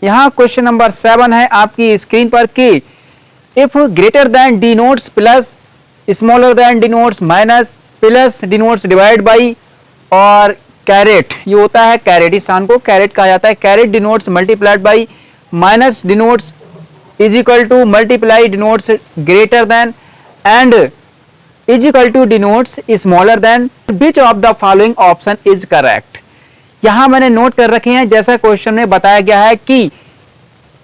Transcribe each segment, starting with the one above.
यहाँ question number 7 है आपकी स्क्रीन पर कि if greater than denotes plus, smaller than denotes minus, plus denotes divide by और कैरेट, ये होता है कैरेट, इस सान को कैरेट कहा जाता है। Caret denotes multiplied by, minus denotes is equal to multiply denotes greater than and is equal to denotes smaller than, which of the following option is correct. यहां मैंने नोट कर रखे हैं, जैसा क्वेश्चन में बताया गया है कि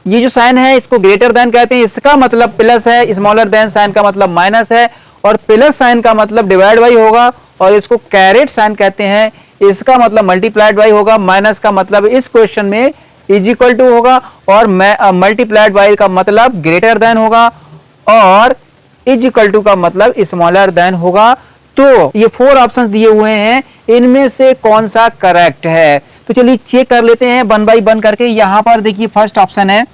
ये जो साइन है इसको ग्रेटर देन कहते हैं, इसका मतलब प्लस है, स्मॉलर देन साइन का मतलब माइनस है, और प्लस साइन का मतलब डिवाइड बाई होगा, और इसको कैरेट साइन कहते हैं, इसका मतलब मल्टीप्लाइड बाई होगा, माइनस का मतलब इस क्वेश्चन में इज इक्वल टू होगा, और मल्टीप्लाइड बाई का मतलब ग्रेटर देन होगा, और इज इक्वल टू का मतलब स्मॉलर देन होगा। तो ये 4 ऑप्शंस दिए हुए हैं, इनमें से कौन सा करेक्ट है, तो चलिए चेक कर लेते हैं 1 बाई 1 करके। यहां पर देखिए फर्स्ट ऑप्शन है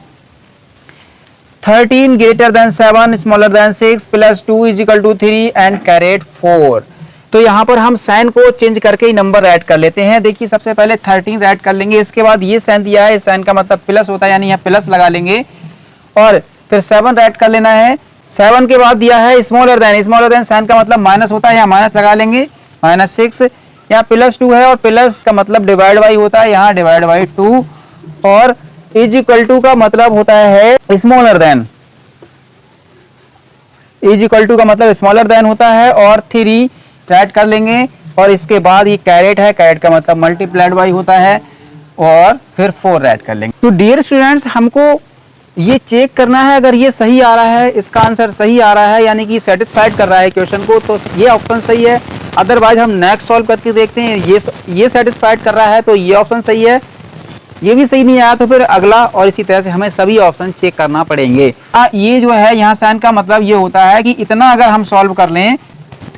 13 greater than 7 smaller than 6 plus 2 is equal to 3 and caret 4। तो यहां पर हम साइन को चेंज करके ही नंबर ऐड कर लेते हैं। देखिए सबसे पहले 13 ऐड कर लेंगे, इसके बाद ये साइन दिया है, इस साइन का मतलब प्लस होता है, यानी यहाँ प्लस लगा लेंगे, और फिर 7 ऐड कर लेना है। 7 के बाद दिया है स्मॉलर देन साइन का मतलब माइनस होता है, यहाँ माइनस लगा लेंगे, -6, यहाँ प्लस 2 है, और प्लस का मतलब डिवाइड बाई होता है, यहाँ डिवाइड बाई 2, और इज इक्वल टू का मतलब होता है smaller than, is equal to का मतलब स्मॉलर देन होता है, और 3 ऐड कर लेंगे, और इसके बाद ये कैरेट है, कैरेट का मतलब मल्टीप्लाइड बाई होता है, और फिर 4 ऐड कर लेंगे। तो डियर स्टूडेंट्स, हमको ये चेक करना है, अगर ये सही आ रहा है, इसका आंसर सही आ रहा है, यानी कि सेटिस्फाइड कर रहा है क्वेश्चन को, तो ये ऑप्शन सही है। अदरवाइज हम नेक्स्ट सॉल्व करके देखते हैं, ये सेटिस्फाइड कर रहा है तो ये ऑप्शन सही है, ये भी सही नहीं आया तो फिर अगला, और इसी तरह से हमें सभी ऑप्शन चेक करना पड़ेंगे। ये जो है यहाँ साइन का मतलब ये होता है कि इतना अगर हम सॉल्व कर लें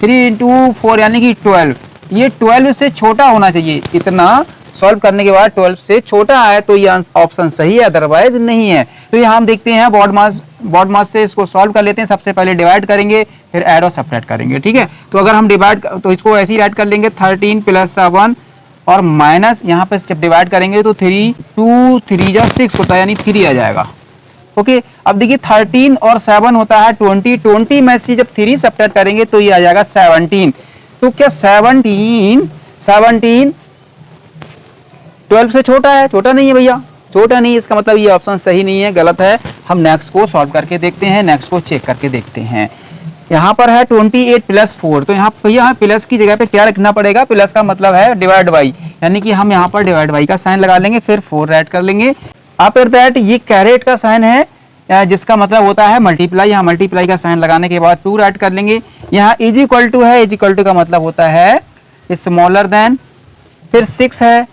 3 × 4 यानी कि 12, ये 12 से छोटा होना चाहिए, इतना सॉल्व करने के बाद 12 से छोटा है तो ये ऑप्शन सही है, अदरवाइज नहीं है। तो यहाँ हम देखते हैं बॉड मास से इसको सॉल्व कर लेते हैं। सबसे पहले डिवाइड करेंगे, फिर ऐड और सब्ट्रैक्ट करेंगे, ठीक है। तो अगर हम डिवाइड, तो इसको ऐसे ही ऐड कर लेंगे, 13 + 7 और माइनस, यहाँ पे जब डिवाइड करेंगे तो 3 2 3 जा 6 होता है, यानी 3 आ जाएगा। ओके, अब देखिए 13 और 7 होता है 20 में से जब 3 सब्ट्रैक्ट करेंगे तो ये आ जाएगा 17। तो क्या 17 12 से छोटा है? छोटा नहीं है भैया, छोटा नहीं है, इसका मतलब ये ऑप्शन सही नहीं है, गलत है। हम नेक्स्ट को सॉल्व करके देखते हैं, नेक्स्ट को चेक करके देखते हैं। यहाँ पर है 28 + 4, तो यहाँ भैया प्लस की जगह पे क्या रखना पड़ेगा, प्लस का मतलब है डिवाइड बाई, यानी कि हम यहाँ पर डिवाइड बाई का साइन लगा लेंगे, फिर 4 ऐड कर लेंगे। आफ्टर दैट ये कैरेट का साइन है, जिसका मतलब होता है मल्टीप्लाई, यहाँ मल्टीप्लाई का साइन लगाने के बाद 2 ऐड कर लेंगे। यहाँ इज इक्वल टू है, इज इक्वल टू का मतलब होता है स्मॉलर देन, फिर 6 है,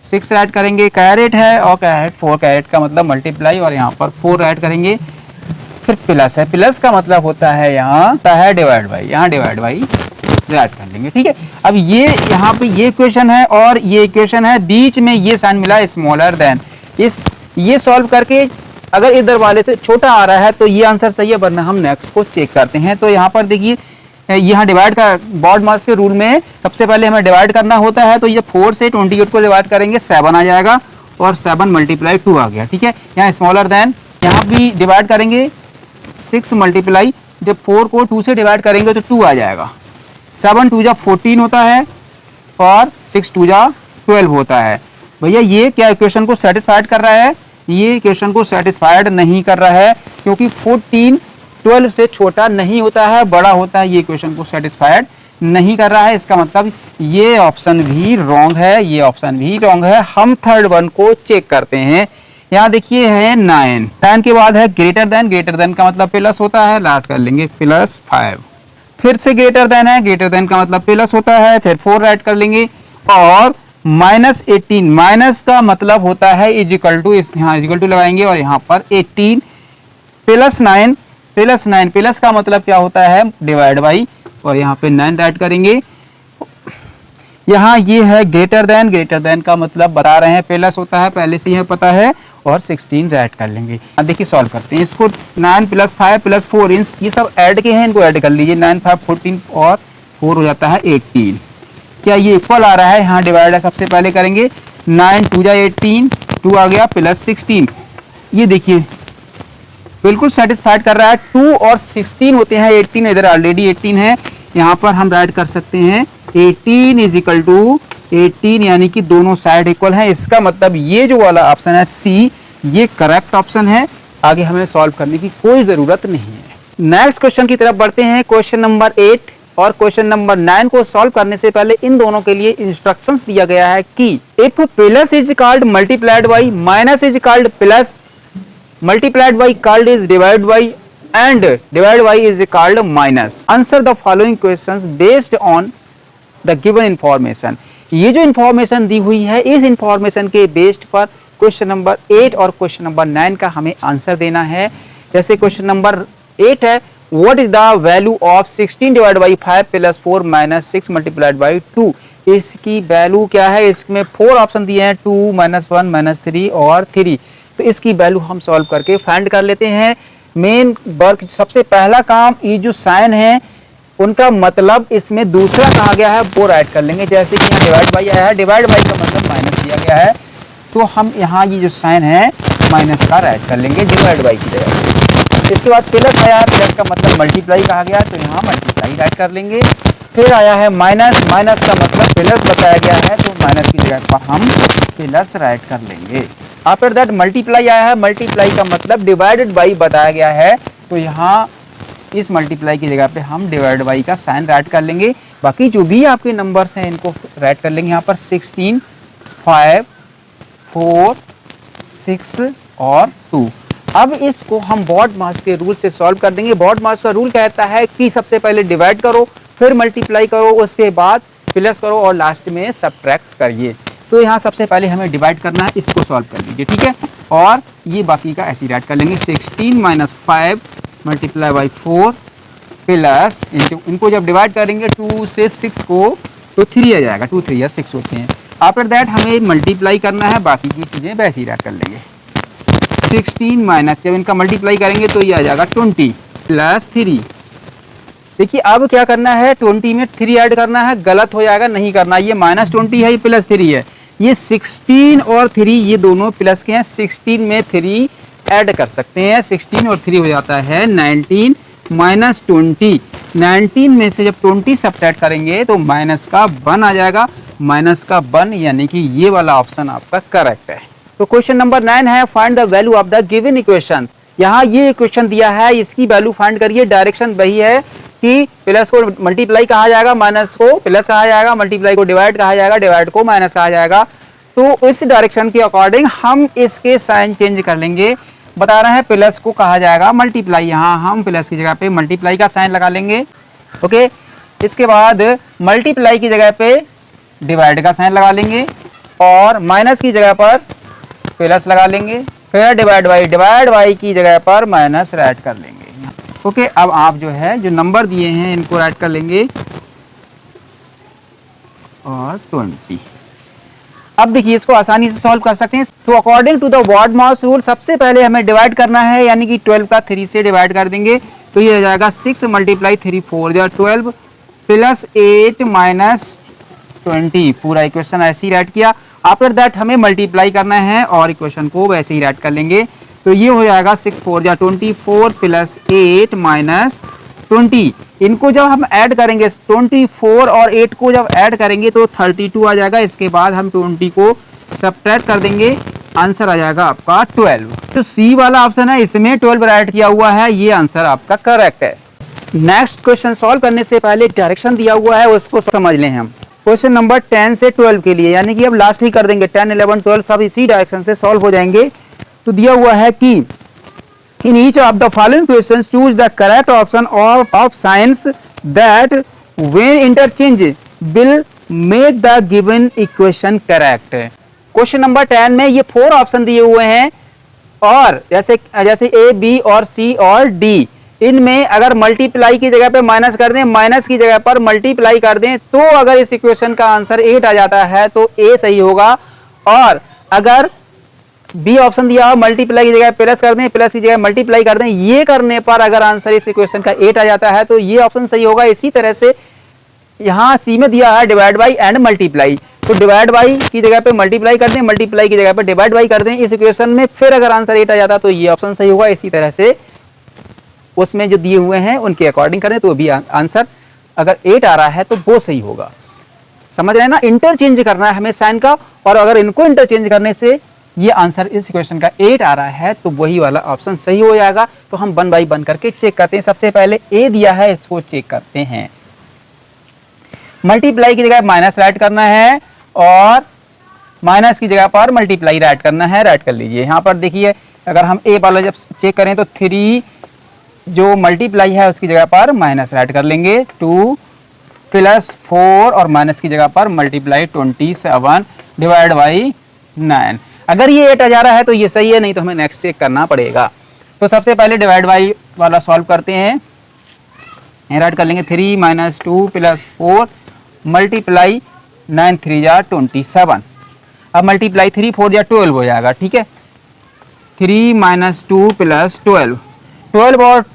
6 ऐड करेंगे, कैरेट है, और कैरेट 4, कैरेट का मतलब मल्टीप्लाई, और यहाँ पर 4 ऐड करेंगे, फिर प्लस है, प्लस का मतलब होता है यहाँ है डिवाइड बाई, यहाँ डिवाइड बाई ऐड कर लेंगे, ठीक है। अब ये यहाँ पे ये इक्वेशन है और ये इक्वेशन है, बीच में ये साइन मिला स्मॉलर देन, ये सॉल्व करके अगर इधर वाले से छोटा आ रहा है तो ये आंसर सही है, वरना हम नेक्स्ट को चेक करते हैं। तो यहाँ पर देखिए, यहाँ डिवाइड का बॉड मास के रूल में सबसे पहले हमें डिवाइड करना होता है, तो ये 4 से 28 को डिवाइड करेंगे, 7 आ जाएगा, और 7 × 2 आ गया, ठीक है। यहाँ स्मॉलर देन, यहाँ भी डिवाइड करेंगे 6 मल्टीप्लाई, जब 4 को 2 से डिवाइड करेंगे तो 2 आ जाएगा, 7 × 2 = 14 होता है, और 6 × 2 = 12 होता है। भैया ये क्या इक्वेशन को सेटिस्फाइड कर रहा है? ये इक्वेशन को सेटिस्फाइड नहीं कर रहा है, क्योंकि 14 12 से छोटा नहीं होता है, बड़ा होता है, ये इक्वेशन को सेटिस्फाइड नहीं कर रहा है। इसका मतलब ये ऑप्शन भी रॉन्ग है, ये ऑप्शन भी रॉन्ग है। हम थर्ड वन को चेक करते हैं। यहाँ देखिए है 9 के बाद है ग्रेटर देन का मतलब प्लस होता है, लास्ट कर लेंगे +5, फिर से ग्रेटर देन है, ग्रेटर देन का मतलब प्लस होता है, फिर 4 ऐड कर लेंगे, और -18, माइनस का मतलब होता है इज इक्वल टू, यहाँ इज इक्वल टू लगाएंगे, और यहाँ पर 18 + 9, प्लस का मतलब क्या होता है डिवाइड बाई, और यहाँ पे 9 ऐड करेंगे। यहाँ ये है ग्रेटर देन का मतलब बता रहे हैं प्लस होता है, पहले से ही पता है, और 16 ऐड कर लेंगे। अब देखिए सॉल्व करते हैं इसको, 9 + 5 + 4, ये सब ऐड के हैं, इनको ऐड कर लीजिए, 9 5 14 और 4 हो जाता है 18। क्या ये इक्वल आ रहा है? यहाँ डिवाइड है, सबसे पहले करेंगे 9 × 2 = 18, 2 आ गया, +16, ये देखिए बिल्कुल सेटिस्फाइड कर रहा है। 2 और 16 होते हैं 18, इधर ऑलरेडी 18 है, यहाँ पर हम राइट कर सकते हैं 18 इज इक्वल टू 18, यानी कि दोनों साइड इक्वल हैं। इसका मतलब ये जो वाला ऑप्शन है सी, ये करेक्ट ऑप्शन है। आगे हमें सॉल्व करने की कोई जरूरत नहीं है। नेक्स्ट क्वेश्चन की तरफ बढ़ते हैं। क्वेश्चन नंबर 8 और क्वेश्चन नंबर 9 को सॉल्व करने से पहले इन दोनों के लिए इंस्ट्रक्शंस दिया गया है कि if plus is called multiplied by, minus is called plus, multiplied by called is divided by, and divided by is called minus. Answer the following questions based on the given information. ये जो information दी हुई है, इस information के based पर question number 8 और question number 9 का हमें आंसर देना है। जैसे क्वेश्चन नंबर 8 है, what is the value of 16 divide by 5 plus 4 minus 6 multiplied by 2। इसकी वैल्यू क्या है? इसमें 4 ऑप्शन दिए हैं, 2 माइनस 1 माइनस 3 और 3। तो इसकी वैल्यू हम सॉल्व करके फाइंड कर लेते हैं। मेन वर्क, सबसे पहला काम, ये जो साइन है उनका मतलब इसमें दूसरा कहा गया है वो राइट कर लेंगे। जैसे कि यहाँ डिवाइड बाई आया है, डिवाइड बाई का मतलब माइनस दिया गया है, तो हम यहाँ ये जो साइन है माइनस का राइट कर लेंगे डिवाइड बाई की जगह। इसके बाद प्लस आया है, प्लस का मतलब मल्टीप्लाई कहा गया है, तो यहाँ मल्टीप्लाई राइट कर लेंगे। फिर आया है माइनस, माइनस का मतलब प्लस बताया गया है, तो माइनस की जगह पर हम प्लस राइट कर लेंगे। आफ्टर दैट मल्टीप्लाई आया है, मल्टीप्लाई का मतलब डिवाइडेड बाई बताया गया है, तो यहाँ इस मल्टीप्लाई की जगह पे हम डिवाइड बाई का साइन राइट कर लेंगे। बाकी जो भी आपके नंबर्स हैं इनको राइट कर लेंगे। यहाँ पर 16, 5, 4, 6 और 2। अब इसको हम बॉड मास के रूल से सॉल्व कर देंगे। बॉड मास का रूल कहता है कि सबसे पहले डिवाइड करो, फिर मल्टीप्लाई करो, उसके बाद प्लस करो और लास्ट में सब्ट्रैक्ट करिए। तो यहाँ सबसे पहले हमें डिवाइड करना है, इसको सॉल्व कर लीजिए, ठीक है। और ये बाकी का ऐसे राइट कर लेंगे। 16 माइनस 5 मल्टीप्लाई बाई 4 प्लस, इनको जब डिवाइड करेंगे 2 से 6 को, तो 3 आ जाएगा, 2 3 या 6 होते हैं। आफ्टर दैट हमें मल्टीप्लाई करना है, बाकी की चीज़ें वैसे ही राइट कर लेंगे। 16 माइनस, जब इनका मल्टीप्लाई करेंगे तो ये आ जाएगा 20 प्लस 3। देखिए अब क्या करना है, 20 में 3 ऐड करना है, गलत हो जाएगा, नहीं करना। ये माइनस 20 है, ये प्लस 3 है। ये 16 और 3 ये दोनों प्लस के हैं, 16 में 3 ऐड कर सकते हैं, 16 और 3 हो जाता है 19 माइनस 20। 19 में से जब 20 सब्ट्रैक्ट करेंगे तो माइनस का 1 आ जाएगा, माइनस का 1, यानी कि ये वाला ऑप्शन आपका करेक्ट है। तो क्वेश्चन नंबर 9 है, find the value of the given equation. यहाँ ये इक्वेशन दिया है, इसकी वैल्यू फाइंड करिए। डायरेक्शन वही है कि प्लस को मल्टीप्लाई कहा जाएगा, माइनस को प्लस कहा जाएगा, मल्टीप्लाई को डिवाइड कहा जाएगा, डिवाइड को माइनस कहा जाएगा। तो इस डायरेक्शन के अकॉर्डिंग हम इसके साइन चेंज कर लेंगे। बता रहे हैं प्लस को कहा जाएगा मल्टीप्लाई, यहाँ हम प्लस की जगह पे मल्टीप्लाई का साइन लगा लेंगे, ओके। इसके बाद मल्टीप्लाई की जगह पे डिवाइड का साइन लगा लेंगे और माइनस की जगह पर प्लस लगा लेंगे। फिर डिवाइड बाई की जगह पर माइनस राइट कर लेंगे, ओके। अब आप जो है जो नंबर दिए हैं इनको राइट कर लेंगे और 20। अब देखिए इसको आसानी से सॉल्व कर सकते हैं। तो according to the BODMAS rule सबसे पहले हमें डिवाइड करना है, यानी कि 12 का 3 से डिवाइड कर देंगे, तो ये आ जाएगा 6 मल्टीप्लाई 3 4 12 प्लस 8 माइनस 20। पूरा इक्वेशन ऐसे ही राइट किया। आफ्टर दैट हमें मल्टीप्लाई करना है और इक्वेशन को वैसे ही राइट कर लेंगे, तो ये हो जाएगा 6 4 24 प्लस 8 माइनस 20। इनको जब हम ऐड करेंगे 24 और 8 को जब ऐड करेंगे तो 32 आ जाएगा। इसके बाद हम 20 को सब्ट्रैक्ट कर देंगे, आंसर आ जाएगा आपका 12। तो सी वाला ऑप्शन है, इसमें 12 राइट किया हुआ है, ये आंसर आपका करेक्ट है। नेक्स्ट क्वेश्चन सॉल्व करने से पहले डायरेक्शन दिया हुआ है उसको समझ लें हम। क्वेश्चन नंबर 10 से 12 के लिए, यानी कि अब लास्ट ही कर देंगे, 10 11 12 सब इसी डायरेक्शन से सॉल्व हो जाएंगे। तो दिया हुआ है कि in each of the following questions choose the correct option of signs that when interchange will make the given equation correct। Question number 10 में ये 4 ऑप्शन दिए हुए हैं और जैसे ए बी और सी और डी, इनमें अगर मल्टीप्लाई की जगह पे माइनस कर दें, माइनस की जगह पर मल्टीप्लाई कर दें, तो अगर इस इक्वेशन का आंसर 8 आ जाता है तो ए सही होगा। और अगर बी ऑप्शन दिया हो मल्टीप्लाई की जगह प्लस कर दें, प्लस की जगह मल्टीप्लाई कर दें, ये करने पर अगर आंसर इस इक्वेशन का 8 आ जाता है तो ये ऑप्शन सही होगा। इसी तरह से यहाँ सी में दिया है डिवाइड बाई एंड मल्टीप्लाई, तो डिवाइड बाई की जगह पे मल्टीप्लाई कर दें, मल्टीप्लाई की जगह पे डिवाइड बाई कर दें इस इक्वेशन में, फिर अगर आंसर 8 आ जाता तो ये ऑप्शन सही होगा। इसी तरह से उसमें जो दिए हुए हैं उनके अकॉर्डिंग करें तो भी आंसर अगर 8 आ रहा है तो वो सही होगा। समझ रहे हैं ना, इंटरचेंज करना है हमें साइन का, और अगर इनको इंटरचेंज करने से ये आंसर इस इक्वेशन का 8 आ रहा है तो वही वाला ऑप्शन सही हो जाएगा। तो हम 1 बाई 1 करके चेक करते हैं। सबसे पहले ए दिया है, इसको चेक करते हैं। मल्टीप्लाई की जगह माइनस राइट करना है और माइनस की जगह पर मल्टीप्लाई राइट करना है। राइट कर लीजिए। यहाँ पर देखिए अगर हम ए वाला जब चेक करें तो 3 जो मल्टीप्लाई है उसकी जगह पर माइनस राइट कर लेंगे, 2 प्लस 4 और माइनस की जगह पर मल्टीप्लाई 27 डिवाइड बाई 9। अगर ये 8 आ जा रहा है तो ये सही है, नहीं तो हमें नेक्स्ट चेक करना पड़ेगा। तो सबसे पहले डिवाइड बाई वाला सॉल्व करते हैं। राइट कर लेंगे 3 माइनस 2 प्लस 4 मल्टीप्लाई 9 3 जा 27। अब मल्टीप्लाई 3 4 जा 12 हो जाएगा। ठीक है, 3 माइनस 2 प्लस 12, 12 और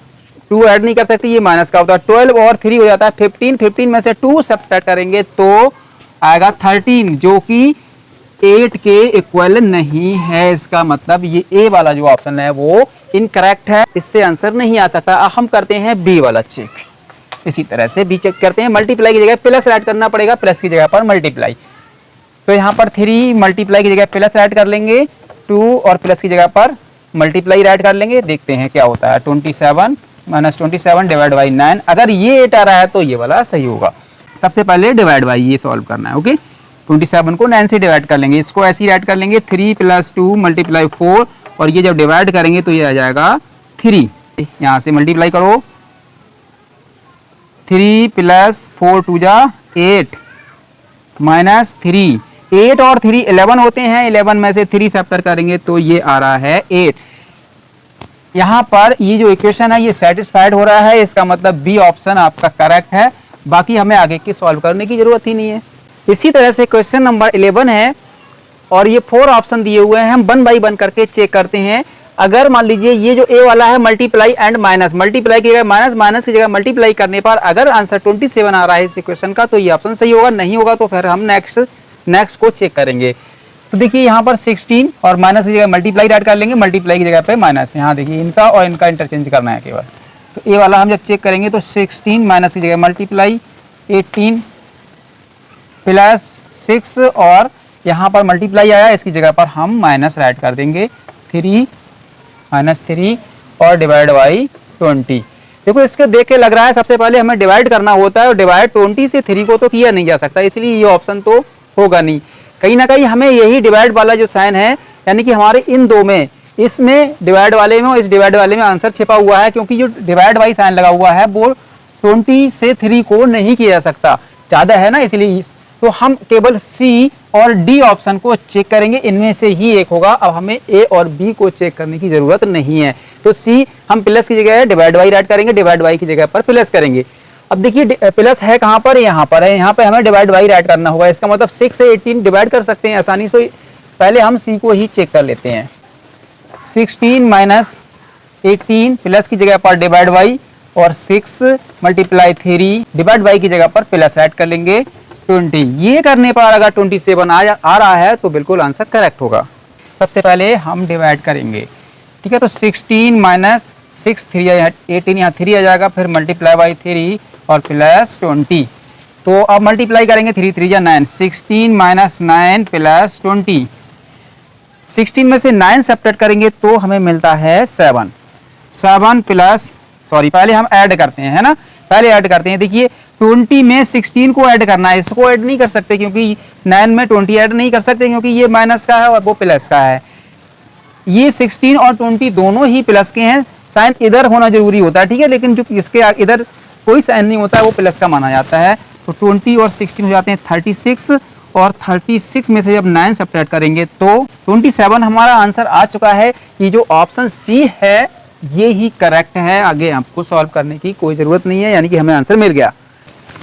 2 ऐड नहीं कर सकते, ये माइनस का होता है। 12 और 3 हो जाता है 15, 15 में से 2 सब्ट्रैक्ट करेंगे तो आएगा 13, जो कि 8 के इक्वल नहीं है। इसका मतलब ये ए वाला जो ऑप्शन है वो इनकरेक्ट है, इससे आंसर नहीं आ सकता। अब हम करते हैं बी वाला चेक। इसी तरह से बी चेक करते हैं। मल्टीप्लाई की जगह प्लस ऐड करना पड़ेगा, प्लस की जगह पर मल्टीप्लाई। तो यहाँ पर 3 मल्टीप्लाई की जगह प्लस ऐड कर लेंगे, 2 और प्लस की जगह पर मल्टीप्लाई ऐड कर लेंगे। देखते हैं क्या होता है। 27 माइनस 27 डिवाइड बाई 9। अगर ये 8 आ रहा है तो ये वाला सही होगा। सबसे पहले डिवाइड बाई ये सॉल्व करना है। ओके, 27 को 9 से डिवाइड कर लेंगे, इसको ऐसे ही ऐड कर लेंगे। 3 प्लस 2 मल्टीप्लाई 4 और ये जब डिवाइड करेंगे तो ये आ जाएगा 3। यहाँ से मल्टीप्लाई करो, 3 प्लस 4 2 जा 8 माइनस 3, 8 और 3 11 होते हैं। 11 में से 3 सब्ट्रैक्ट करेंगे तो ये आ रहा है 8। यहाँ पर ये जो इक्वेशन है ये सेटिस्फाइड हो रहा है, इसका मतलब बी ऑप्शन आपका करेक्ट है। बाकी हमें आगे की सॉल्व करने की जरूरत ही नहीं है। इसी तरह से क्वेश्चन नंबर 11 है और ये 4 ऑप्शन दिए हुए हैं। हम 1 बाई 1 करके चेक करते हैं। अगर मान लीजिए ये जो ए वाला है मल्टीप्लाई एंड माइनस, मल्टीप्लाई की जगह माइनस, माइनस की जगह मल्टीप्लाई करने पर अगर आंसर 27 आ रहा है इस इक्वेशन का तो ये ऑप्शन सही होगा। नहीं होगा तो फिर हम नेक्स्ट को चेक करेंगे। तो देखिए यहाँ पर 16 और माइनस की जगह मल्टीप्लाई ऐड कर लेंगे, मल्टीप्लाई की जगह पे माइनस। यहाँ देखिए इनका और इनका इंटरचेंज करना है केवल। तो ए वाला हम जब चेक करेंगे तो 16 माइनस की जगह मल्टीप्लाई 18 प्लस 6 और यहाँ पर मल्टीप्लाई आया, इसकी जगह पर हम माइनस ऐड कर देंगे, 3 माइनस 3 और डिवाइड बाई 20। देखो इसके देख के लग रहा है सबसे पहले हमें डिवाइड करना होता है और डिवाइड 20 से 3 को तो किया नहीं जा सकता, इसलिए ये ऑप्शन तो होगा नहीं। कहीं ना कहीं हमें यही डिवाइड वाला जो साइन है यानी कि हमारे इन दो में, इसमें डिवाइड वाले में और इस डिवाइड वाले में आंसर छिपा हुआ है, क्योंकि जो डिवाइड बाई साइन लगा हुआ है वो 20 से 3 को नहीं किया जा सकता, ज़्यादा है ना, इसलिए। तो हम केवल सी और डी ऑप्शन को चेक करेंगे, इनमें से ही एक होगा। अब हमें ए और बी को चेक करने की जरूरत नहीं है। तो सी हम प्लस की जगह डिवाइड बाई ऐड करेंगे, डिवाइड बाई की जगह पर प्लस करेंगे। अब देखिए प्लस है कहाँ पर, यहाँ पर है, यहाँ पे हमें डिवाइड बाई ऐड करना होगा। इसका मतलब 6 से 18 डिवाइड कर सकते हैं आसानी से। पहले हम सी को ही चेक कर लेते हैं। 16 माइनस 18 प्लस की जगह पर डिवाइड बाई और 6 मल्टीप्लाई 3 डिवाइड बाई की जगह पर प्लस ऐड कर लेंगे 20। ये करने पर अगर 27 आ रहा है तो बिल्कुल आंसर करेक्ट होगा। सबसे पहले हम डिवाइड करेंगे, ठीक है। तो 16 माइनस 6 3 18 यहाँ 3 आ जाएगा, फिर मल्टीप्लाई बाई 3 और प्लस 20। तो अब मल्टीप्लाई करेंगे 3 3 या 9, 16 माइनस 9 प्लस 20। 16 में से 9 सब्ट्रैक्ट करेंगे तो हमें मिलता है 7 प्लस, सॉरी पहले हम ऐड करते हैं, है ना, पहले ऐड करते हैं। देखिए 20 में 16 को ऐड करना है, इसको ऐड नहीं कर सकते क्योंकि 9 में 20 ऐड नहीं कर सकते क्योंकि ये माइनस का है और वो प्लस का है। ये 16 और 20 दोनों ही प्लस के हैं, साइन इधर होना जरूरी होता है, ठीक है, लेकिन जो इसके इधर कोई साइन नहीं होता है वो प्लस का माना जाता है। तो 20 और 16 हो जाते हैं 36 और 36 में से जब 9 सब्ट्रैक्ट करेंगे तो 27 हमारा आंसर आ चुका है। ये जो ऑप्शन सी है ये ही करेक्ट है, आगे आपको सॉल्व करने की कोई जरूरत नहीं है, यानी कि हमें आंसर मिल गया।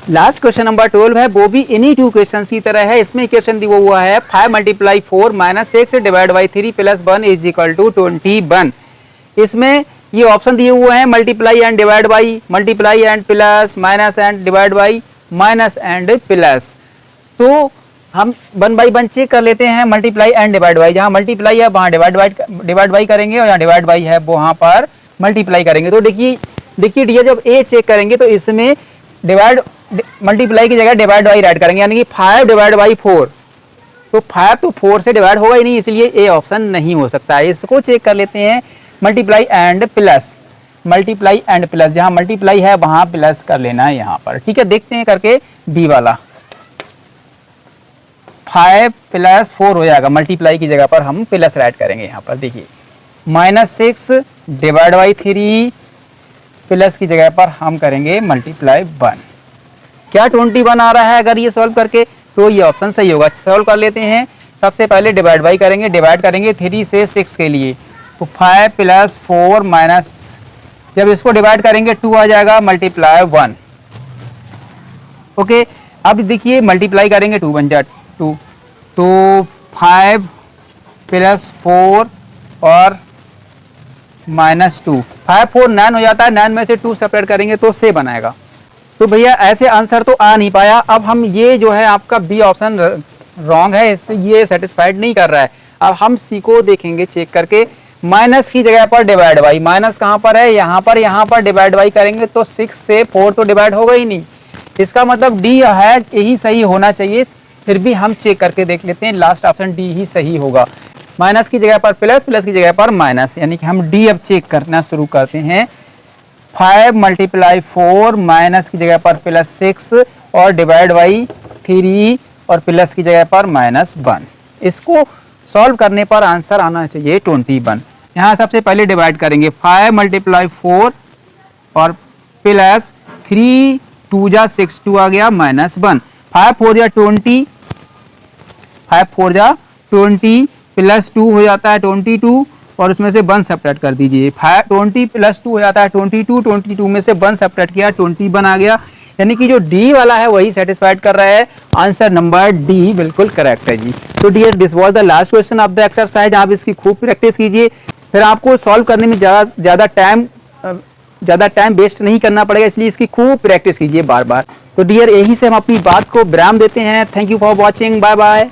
लास्ट क्वेश्चन नंबर 12 है, वो भी इन्हीं 2 क्वेश्चन की तरह है। इसमें क्वेश्चन दिया हुआ है 5 multiply 4 minus 6 divide by 3 plus 1 is equal to 21। इसमें ये ऑप्शन दिए हुए हैं multiply and divide by, multiply and plus, minus and divide by, minus and plus. तो हम 1/1 चेक कर लेते हैं, मल्टीप्लाई एंड डिवाइड बाई। जहाँ मल्टीप्लाई है वहाँ डिवाइड बाई करेंगे और यहाँ डिवाइड बाई है वहाँ पर मल्टीप्लाई करेंगे। तो देखिए डियर, जब ए चेक करेंगे तो इसमें मल्टीप्लाई की जगह डिवाइड बाई ऐड करेंगे, यानी कि 5 डिवाइड बाई 4। तो 5 तो 4 से डिवाइड होगा ही नहीं, इसलिए ए ऑप्शन नहीं हो सकता है। इसको चेक कर लेते हैं, multiply and plus. Multiply and plus, जहाँ मल्टीप्लाई है वहाँ प्लस कर लेना है यहाँ पर। ठीक है, देखते हैं करके बी वाला। 5 + 4 हो जाएगा, मल्टीप्लाई की जगह पर हम प्लस ऐड करेंगे यहाँ पर। देखिए -6 डिवाइड बाई 3 प्लस की जगह पर हम करेंगे मल्टीप्लाई 1। क्या 21 आ रहा है अगर ये सॉल्व करके, तो ये ऑप्शन सही होगा। सॉल्व कर लेते हैं। सबसे पहले डिवाइड बाई करेंगे, डिवाइड करेंगे 3 से 6 के लिए, तो 5 + 4 माइनस, जब इसको डिवाइड करेंगे 2 आ जाएगा, मल्टीप्लाई 1। ओके, अब देखिए मल्टीप्लाई करेंगे 2 बन जाए 2, तो 5 + 4 और -2, 5 4 9 हो जाता है, 9 में से 2 सेपरेट करेंगे तो 7 आएगा। तो भैया ऐसे आंसर तो आ नहीं पाया। अब हम ये जो है आपका बी ऑप्शन रॉन्ग है, इससे ये सेटिस्फाइड नहीं कर रहा है। अब हम सी को देखेंगे चेक करके, माइनस की जगह पर डिवाइड बाई, माइनस कहाँ पर है, यहाँ पर डिवाइड बाई करेंगे तो 6 से 4 तो डिवाइड होगा ही नहीं। इसका मतलब डी है, यही सही होना चाहिए। फिर भी हम चेक करके देख लेते हैं, लास्ट ऑप्शन डी ही सही होगा। माइनस की जगह पर प्लस, प्लस की जगह पर माइनस, यानी कि हम डी अब चेक करना शुरू करते हैं। 5 × 4 माइनस की जगह पर +6 और डिवाइड बाई 3 और प्लस की जगह पर -1। इसको सॉल्व करने पर आंसर आना चाहिए 21। यहाँ सबसे पहले डिवाइड करेंगे, 5 × 4 और प्लस 3 2 जा 6, 2 आ गया -1। 5 4 जा 20, 5 4 जा 20 प्लस 2 हो जाता है 22, और उसमें से 1 सेपरेट कर दीजिए। 20 + 2 हो जाता है 22, 22 में से 1 सेपरेट किया 21 आ गया। यानी कि जो डी वाला है वही सेटिस्फाइड कर रहा है। आंसर नंबर डी बिल्कुल करेक्ट है जी। तो dear, this was the last question of the exercise. आप इसकी खूब प्रैक्टिस कीजिए, फिर आपको सॉल्व करने में ज़्यादा टाइम वेस्ट नहीं करना पड़ेगा, इसलिए इसकी खूब प्रैक्टिस कीजिए बार बार। तो डियर, यही से हम अपनी बात को विराम देते हैं। Thank you for watching, bye bye.